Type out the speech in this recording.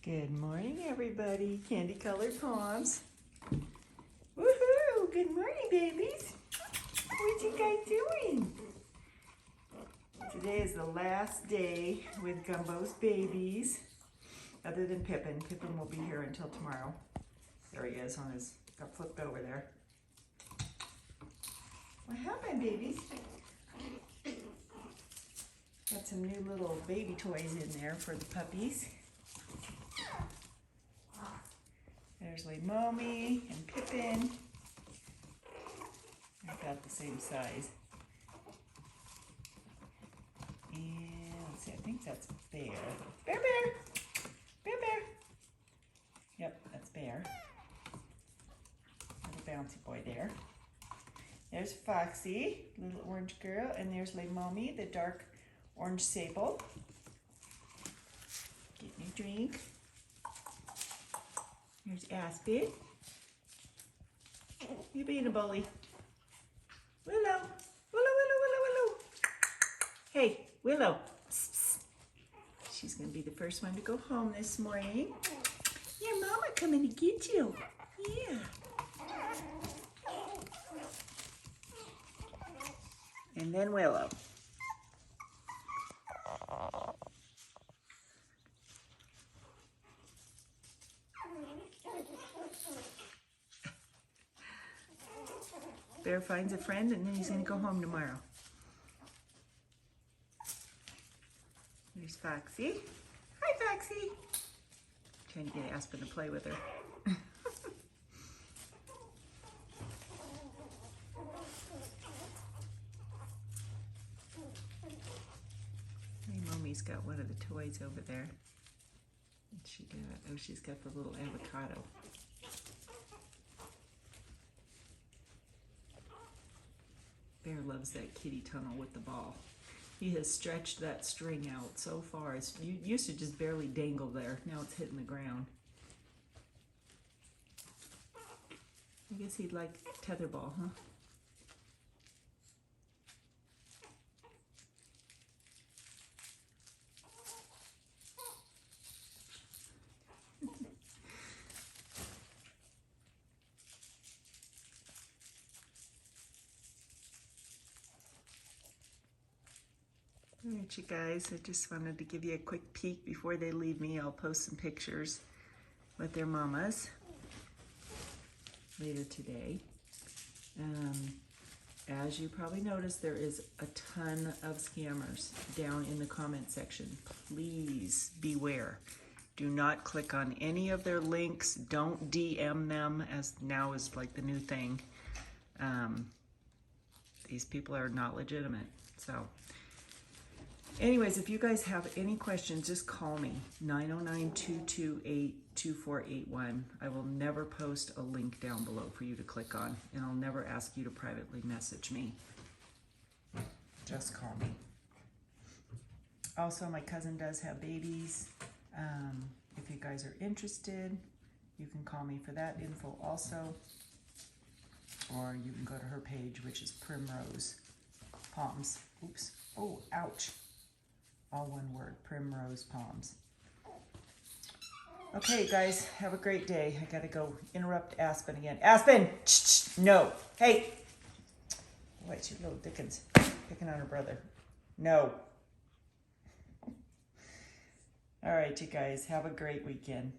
Good morning, everybody. Candy colored palms. Woohoo! Good morning, babies. What you guys doing? Today is the last day with Gumbo's babies, other than Pippin. Pippin will be here until tomorrow. There he is on his, got flipped over there. What happened, babies? Got some new little baby toys in there for the puppies. There's Mommy and Pippin. They're about the same size. And let's see, I think that's Bear. Bear, Bear! Bear, Bear! Yep, that's Bear. Little bouncy boy there. There's Foxy, little orange girl, and there's Mommy, the dark orange sable. Getting a drink. There's Aspen. You being a bully. Willow. Willow, Willow, Willow, Willow. Hey, Willow. Psst, psst. She's going to be the first one to go home this morning. Your mama coming to get you. Yeah. And then Willow. Bear finds a friend and then he's going to go home tomorrow. There's Foxy. Hi, Foxy. Trying to get Aspen to play with her. Mommy's got one of the toys over there. What's she got? Oh, she's got the little avocado. Bear loves that kitty tunnel with the ball. He has stretched that string out so far. You used to just barely dangle there. Now it's hitting the ground. I guess he'd like tetherball, huh? All right, you guys, I just wanted to give you a quick peek before they leave me. I'll post some pictures with their mamas later today. As you probably noticed, there is a ton of scammers down in the comment section. Please beware. Do not click on any of their links. Don't DM them, as now is like the new thing. These people are not legitimate, so. Anyways, if you guys have any questions, just call me, 909-228-2481. I will never post a link down below for you to click on, and I'll never ask you to privately message me. Just call me. Also, my cousin does have babies. If you guys are interested, you can call me for that info also. Or you can go to her page, which is Primrose Palms. Oops. Oh, ouch. All one word, Primrose Palms. Okay, guys, have a great day. I gotta go interrupt Aspen again. Aspen! No. Hey! What, you little dickens. Picking on her brother. No. All right, you guys, have a great weekend.